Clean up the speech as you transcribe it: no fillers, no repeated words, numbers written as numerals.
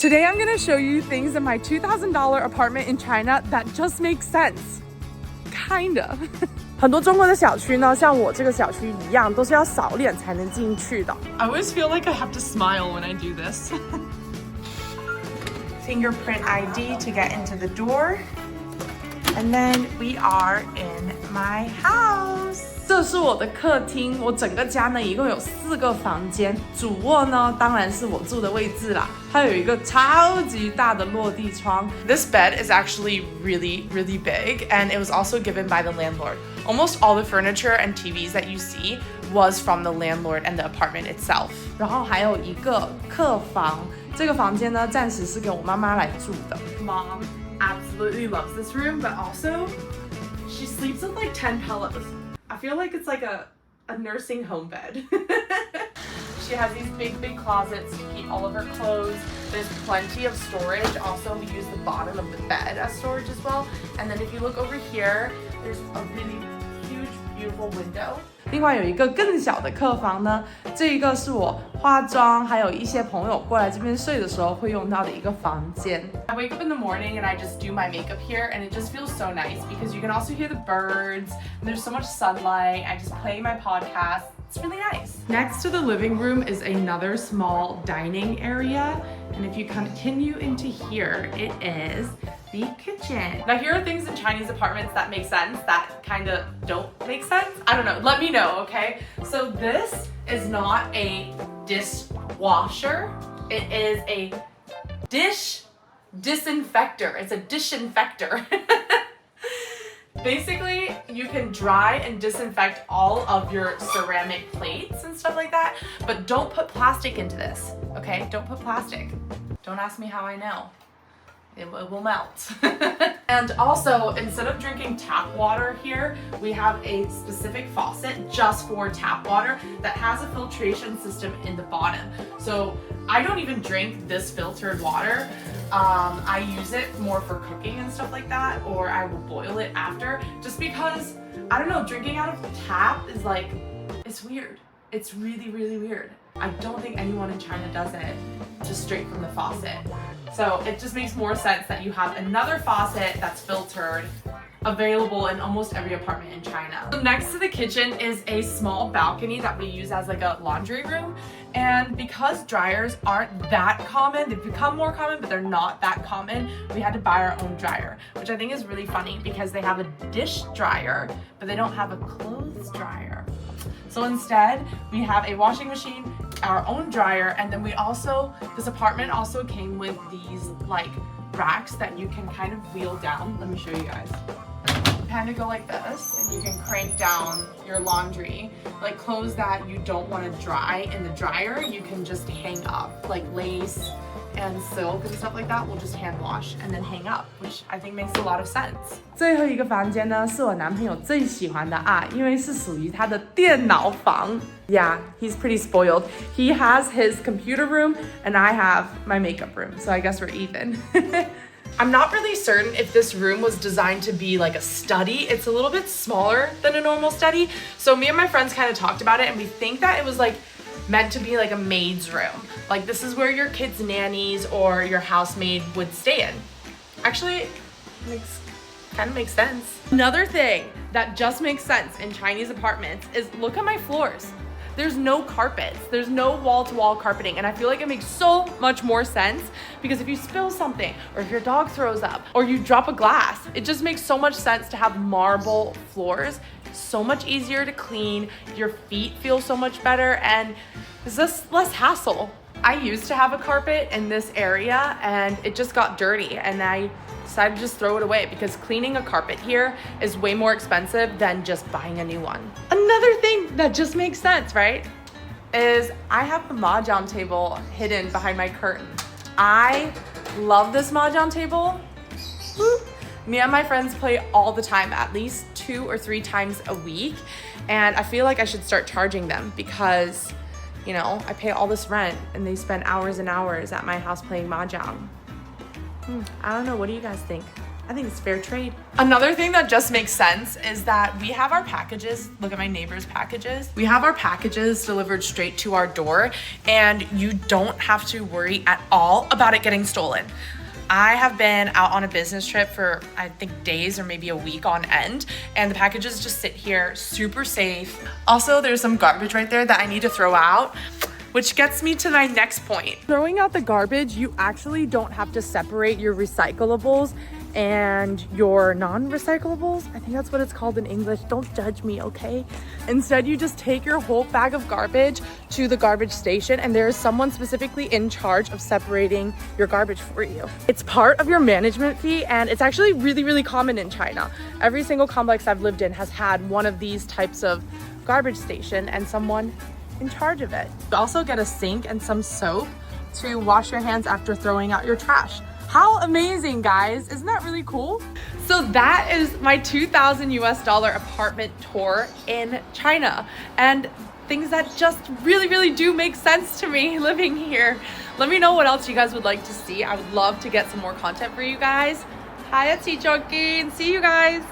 Today I'm gonna show you things in my $2,000 apartment in China that just make sense. Kinda. 很多中国的小区呢，像我这个小区一样，都是要扫脸才能进去的。I always feel like I have to smile when I do this. Fingerprint ID to get into the door. And then we are in my house. 这是我的客厅，我整个家呢一共有4个房间，主卧呢当然是我住的位置啦，它有一个超级大的落地窗。This bed is actually really big, and it was also given by the landlord. Almost all the furniture and TVs that you see was from the landlord and the apartment itself. 然后还有一个客房，这个房间呢暂时是给我妈妈来住的。Mom absolutely loves this room, but also she sleeps with like 10 pillows. I feel like it's like a nursing home bed. She has these big closets to keep all of her clothes. There's plenty of storage. Also, we use the bottom of the bed as storage as well. And then if you look over here, there's a really huge, beautiful window. 另外有一个更小的客房呢，这一个是我化妆，还有一些朋友过来这边睡的时候会用到的一个房间。I wake up in the morning and I just do my makeup here, and it just feels so nice because you can also hear the birds, and there's so much sunlight. I just play my podcast. It's really nice. Next to the living room is another small dining area, and if you continue into here, it is the kitchen. Now here are things in Chinese apartments that make sense, that kind of don't make sense. I don't know, let me know, okay? So this is not a dishwasher, it is a dish disinfector. It's a disinfector. Basically, you can dry and disinfect all of your ceramic plates and stuff like that, but don't put plastic into this, okay? Don't put plastic. Don't ask me how I know. It will melt. And also, instead of drinking tap water here, we have a specific faucet just for tap water that has a filtration system in the bottom. So I don't even drink this filtered water. I use it more for cooking and stuff like that, or I will boil it after, just because, I don't know, drinking out of the tap is like, it's weird. It's really weird. I don't think anyone in China does it just straight from the faucet. So it just makes more sense that you have another faucet that's filtered available in almost every apartment in China. So next to the kitchen is a small balcony that we use as like a laundry room. And because dryers aren't that common, they've become more common, but they're not that common, we had to buy our own dryer, which I think is really funny because they have a dish dryer, but they don't have a clothes dryer. So instead, we have a washing machine, our own dryer, and then we also, this apartment also came with these like racks that you can kind of wheel down. Let me show you guys. Kind of go like this, and you can crank down your laundry. Like clothes that you don't want to dry in the dryer, you can just hang up, like lace and silk and stuff like that. We'll just hand wash and then hang up, which I think makes a lot of sense. 最后一个房间呢，是我男朋友最喜欢的啊，因为是属于他的电脑房。Yeah, he's pretty spoiled. He has his computer room, and I have my makeup room. So I guess we're even. I'm not really certain if this room was designed to be like a study. It's a little bit smaller than a normal study. So me and my friends kind of talked about it, and we think that it was like meant to be like a maid's room. Like this is where your kids' nannies or your housemaid would stay in. Actually, kind of makes sense. Another thing that just makes sense in Chinese apartments is look at my floors. There's no carpets, there's no wall-to-wall carpeting, and I feel like it makes so much more sense because if you spill something, or if your dog throws up, or you drop a glass, it just makes so much sense to have marble floors. So much easier to clean, your feet feel so much better, and it's just less hassle. I used to have a carpet in this area and it just got dirty, and I decided to just throw it away because cleaning a carpet here is way more expensive than just buying a new one. Another thing that just makes sense, right, is I have the Mahjong table hidden behind my curtain. I love this Mahjong table. Woo. Me and my friends play all the time, at least 2 or 3 times a week, and I feel like I should start charging them because, you know, I pay all this rent and they spend hours and hours at my house playing Mahjong. I don't know, what do you guys think? I think it's fair trade. Another thing that just makes sense is that we have our packages. Look at my neighbor's packages. We have our packages delivered straight to our door, and you don't have to worry at all about it getting stolen. I have been out on a business trip for, I think, days or maybe a week on end, and the packages just sit here super safe. Also, there's some garbage right there that I need to throw out, which gets me to my next point. Throwing out the garbage, you actually don't have to separate your recyclables and your non-recyclables. I think that's what it's called in English. Don't judge me, okay? Instead, you just take your whole bag of garbage to the garbage station, and there is someone specifically in charge of separating your garbage for you. It's part of your management fee, and it's actually really, really common in China. Every single complex I've lived in has had one of these types of garbage station and someone in charge of it. You also get a sink and some soap to wash your hands after throwing out your trash. How amazing, guys. Isn't that really cool? So that is my $2,000 apartment tour in China, and things that just really, really do make sense to me living here. Let me know what else you guys would like to see. I would love to get some more content for you guys. Hi, it's Joking. See you guys.